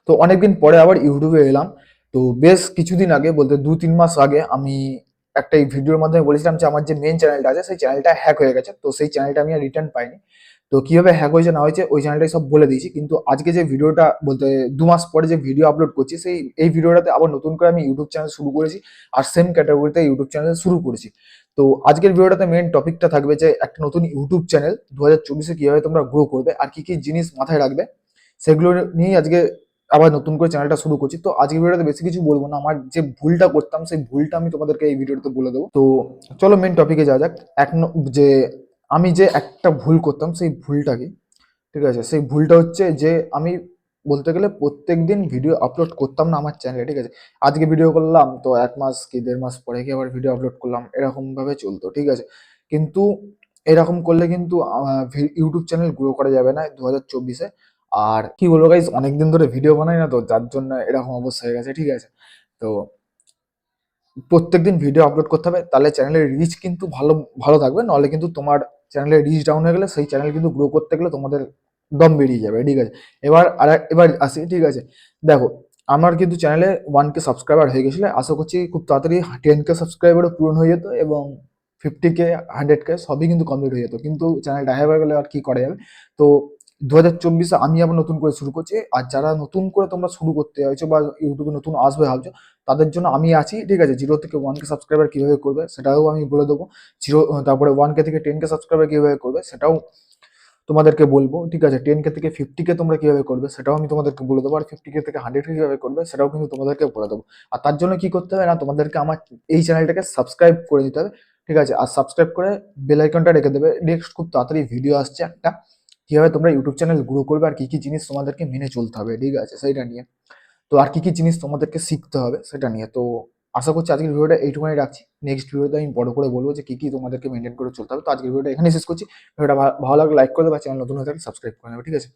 তো অনেকদিন পরে আবার ইউটিউবে এলাম। তো বেশ কিছুদিন আগে বলতে ২-৩ মাস আগে আমি একটা এই ভিডিওর মাধ্যমে বলেছিলাম যে আমার যে মেইন চ্যানেলটা আছে সেই চ্যানেলটা হ্যাক হয়ে গেছে। তো সেই চ্যানেলটা আমি আর রিটার্ন পাইনি। তো কিভাবে হ্যাক হয়েছে না হয়েছে ওই চ্যানেলটাই সব বলে দিয়েছি। কিন্তু আজকে যে ভিডিওটা বলতে ২ মাস পরে যে ভিডিও আপলোড করছি এই ভিডিওটাতে আবার নতুন করে আমি ইউটিউব চ্যানেল শুরু করেছি। আর সেম ক্যাটাগরিতে ইউটিউব চ্যানেল শুরু করেছি। তো আজকের ভিডিওটাতে মেইন টপিকটা থাকবে যে একটা নতুন ইউটিউব চ্যানেল ২০২৪ এ কিভাবে তোমরা গ্রো করবে আর কি জিনিস মাথায় রাখবে সেগুলো নিয়েই আজকে আবার নতুন করে চ্যানেলটা শুরু করছি। তো আজকের ভিডিওতে বেশি কিছু বলবো না। আমার যে ভুলটা করতাম সেই ভুলটা আমি তোমাদেরকে এই ভিডিওতে বলে দেবো। তো চলো মেইন টপিকে যাওয়া যাক। যে আমি যে একটা ভুল করতাম সেই ভুলটা কি? ঠিক আছে? সেই ভুলটা হচ্ছে যে আমি বলতে গেলে প্রত্যেকদিন ভিডিও আপলোড করতাম না আমার চ্যানেলে, ঠিক আছে? আজকে ভিডিও করলাম তো ১ মাস কি ১.৫ মাস পরে গিয়ে আবার ভিডিও আপলোড করলাম। এরকমভাবে চলতো, ঠিক আছে? কিন্তু এরকম করলে কিন্তু ইউটিউব চ্যানেল গ্রো করা যাবে না ২০২৪ এ। আর কি বলবো গাইস, অনেকদিন ধরে ভিডিও বানাই না, তো যার জন্য এরকম অবস্থা হয়ে গেছে, ঠিক আছে? তো প্রত্যেকদিন ভিডিও আপলোড করতে হবে, তাহলে চ্যানেলের রিচ কিন্তু ভালো থাকবে। নাহলে কিন্তু তোমার চ্যানেলের রিচ ডাউন হয়ে গেলে সেই চ্যানেল কিন্তু গ্রো করতে গেলে তোমাদের দম বেরিয়ে যাবে, ঠিক আছে? এবার আসি, ঠিক আছে? দেখো, আমার কিন্তু চ্যানেলে 1K সাবস্ক্রাইবার হয়ে গেছিল। আশা করছি খুব তাড়াতাড়ি 10K সাবস্ক্রাইবারও পূরণ হয়ে যেত এবং 50K 100K সবই কিন্তু কমপ্লিট হয়ে যেত। কিন্তু চ্যানেলটা হ্যাক হয়ে গেলে আর কি করা যাবে? তো ২০২৪ আমি আবার নতুন করে শুরু করছি। আর যারা নতুন করে তোমরা শুরু করতে চাইছো বা ইউটিউবে নতুন আসবে ভাবছো, তাদের জন্য আমি আছি, ঠিক আছে? 0 থেকে 1K সাবস্ক্রাইবার কিভাবে করবে সেটাও আমি বলে দেবো। তারপরে 1K থেকে 10K সাবস্ক্রাইবার কিভাবে করবে সেটাও তোমাদেরকে বলবো, ঠিক আছে? 10K থেকে 50K তোমরা কিভাবে করবে সেটাও আমি তোমাদেরকে বলে দেবো। আর 50K থেকে 100K কিভাবে করবে সেটাও কিন্তু তোমাদেরকে বলে দেবো। আর তার জন্য কি করতে হবে না, তোমাদেরকে আমার এই চ্যানেলটাকে সাবস্ক্রাইব করে দিতে হবে, ঠিক আছে? আর সাবস্ক্রাইব করে বেল আইকনটা রেখে দেবে। নেক্সট খুব তাড়াতাড়ি ভিডিও আসছে একটা, কিভাবে তোমরা ইউটিউব চ্যানেল গ্রো করবে আর কি জিনিস তোমাদেরকে মেনে চলতে হবে, ঠিক আছে? সেইটা নিয়ে। তো আর কি জিনিস তোমাদেরকে শিখতে হবে সেটা নিয়ে। তো আশা করছি আজকের ভিডিওটা এইটুকুনি রাখছি। নেক্সট ভিডিওতে আমি বড় করে বলবো যে কি তোমাদেরকে মেনটেন করে চলতে হবে। তো আজকের ভিডিওটা এখানেই শেষ করছি। ভিডিওটা ভালো লাগলে লাইক করে দেবে, চ্যানেল নতুন হয়ে থাকলে সাবস্ক্রাইব করে নেবে, ঠিক আছে?